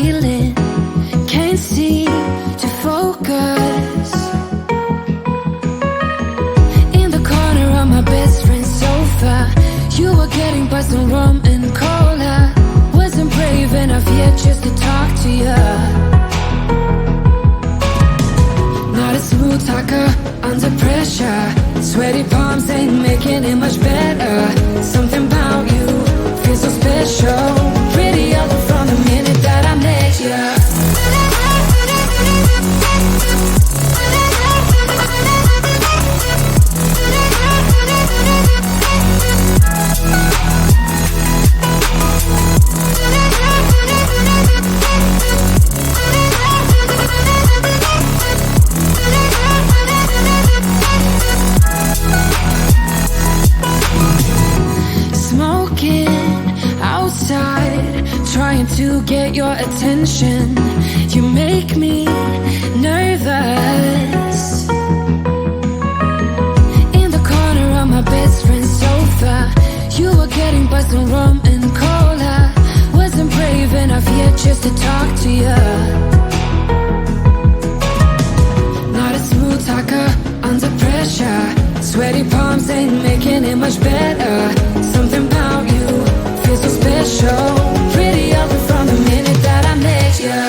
feeling, can't seem to focus. In the corner of my best friend's sofa, you were getting by some rum and cola. Wasn't brave enough yet just to talk to you. Not a smooth talker under pressure. Sweaty palms ain't making it much better. Something about you feels so special. Pretty up from the minute that I met you. Trying to get your attention, you make me nervous. In the corner of my best friend's sofa, you were getting by some rum and cola. Wasn't brave enough yet just to talk to you. Not a smooth talker under pressure. Sweaty palms ain't making it much better. Something about you feels so special. Pretty up from the minute that I met you.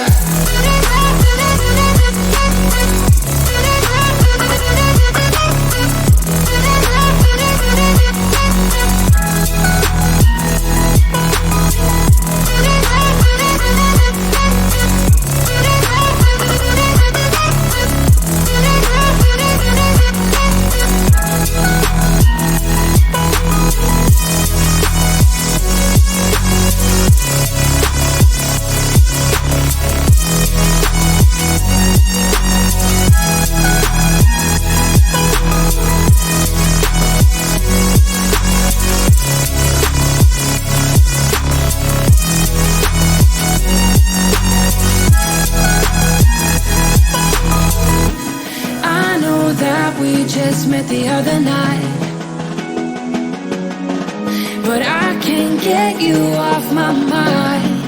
Met the other night, but I can't get you off my mind.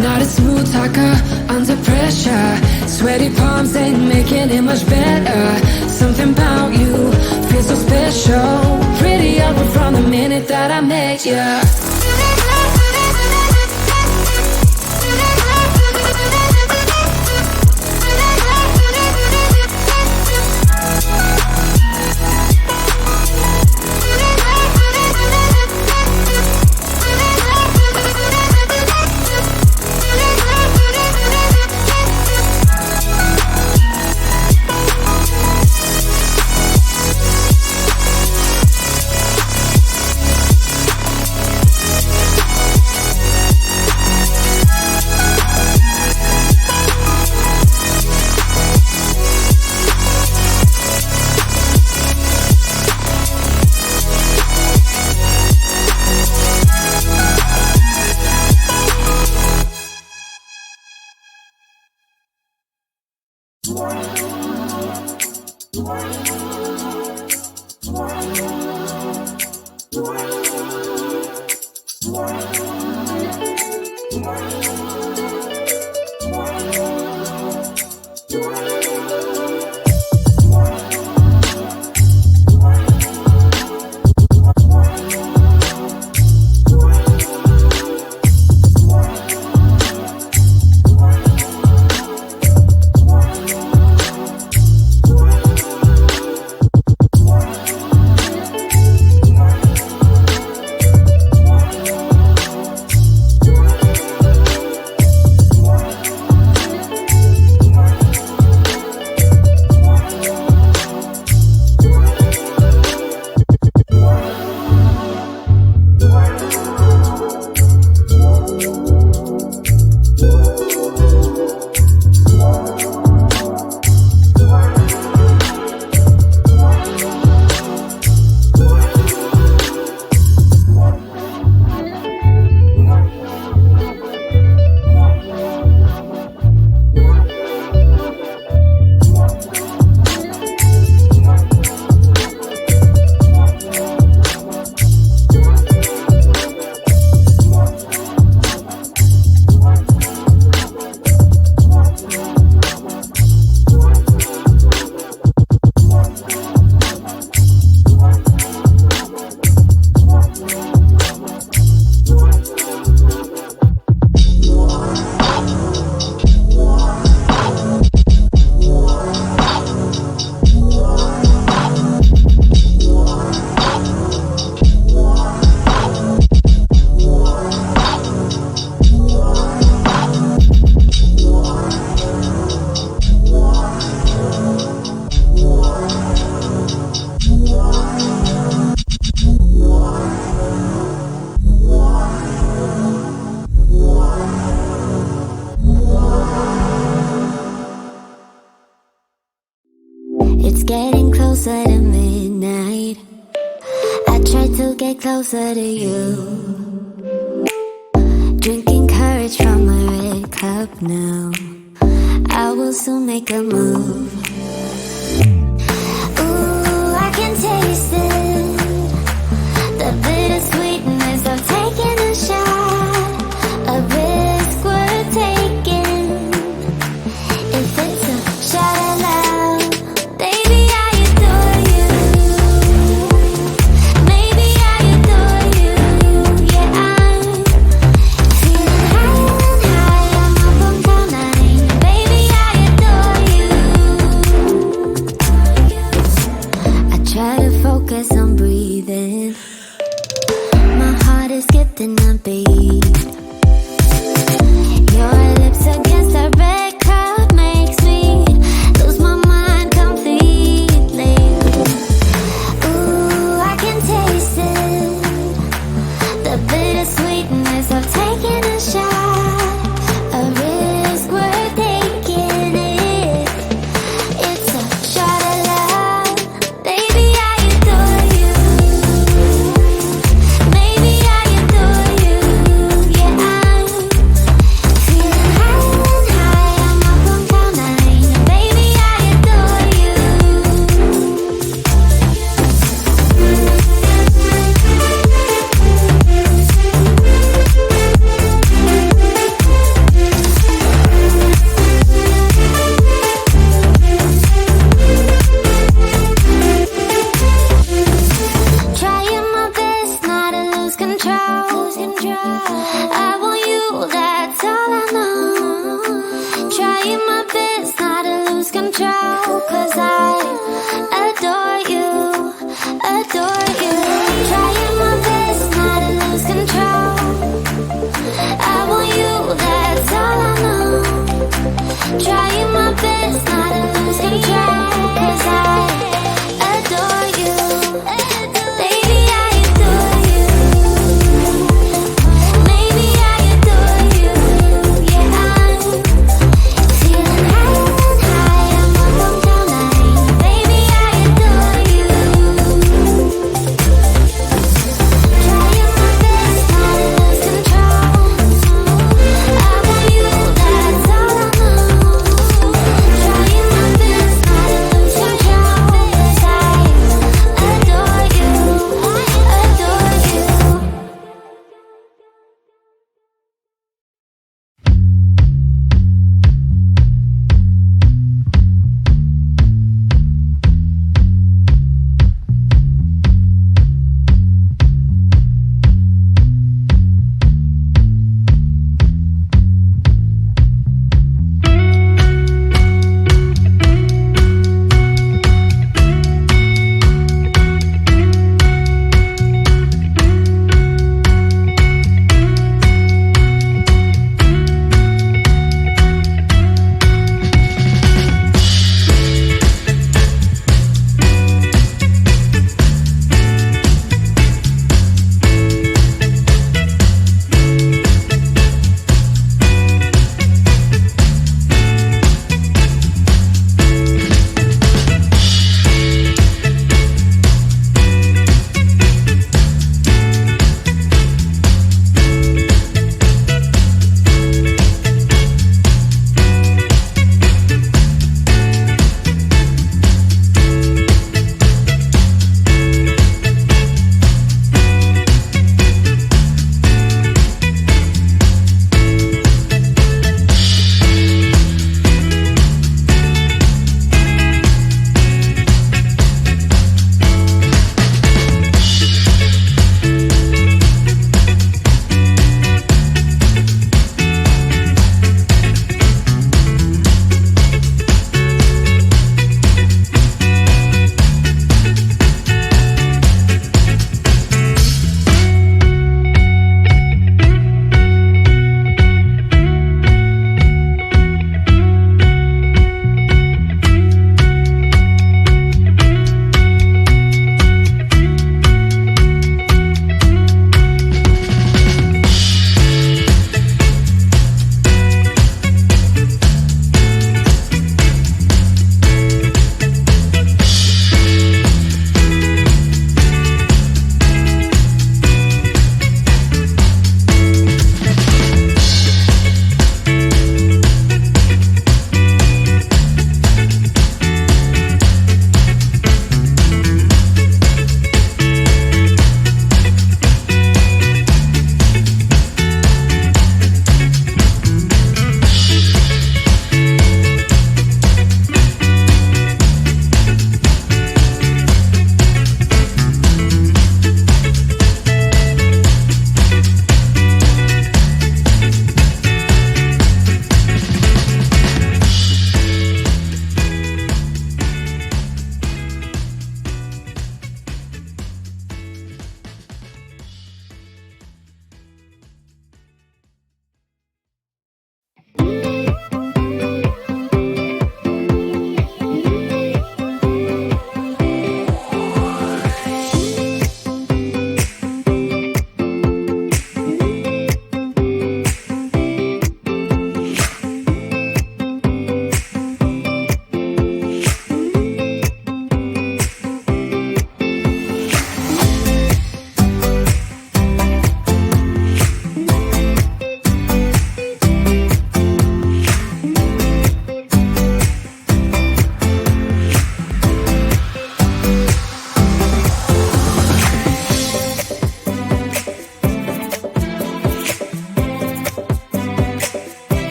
Not a smooth talker under pressure. Sweaty palms ain't making it much better. Something about you feels so special. Pretty up from the minute that I met you. get closer to you. Drinking courage from my red cup now. I will soon make a move. Ooh, I can taste it. The bittersweetness of taking a shot. A risk worth taking. If it's a shot at love, baby, I adore you. Maybe I adore you. Yeah, I'm feeling high, I'm up on cloud nine. Baby, I adore you. I try to focus on breathing. My heart is skipping a beat. Your lips against a red cup makes me lose my mind completely. Ooh, I can taste it. The bittersweetness of taking a shot. A risk worth taking it. It's a shot at love. Baby, I adore you. Maybe I adore you. Yeah, I'm feeling high, I'm up on cloud nine. Baby, I adore you. Trying my best not to lose control. I want you, that's all I know. Trying my best not to lose control. 'Cause I adore you, adore you. Trying my best not to lose control. I want you, that's all I know. Trying my best not to lose control. 'Cause I adore you. Baby, I adore you. Maybe I adore you. Yeah, I'm feeling high, I'm up on cloud nine. Baby, I adore you. Trying my best not to lose control. I want you, that's all I know.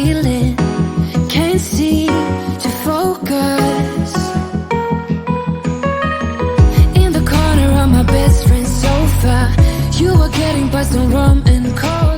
feeling, can't seem to focus. In the corner of my best friend's sofa, you were getting buzzed on rum and coke.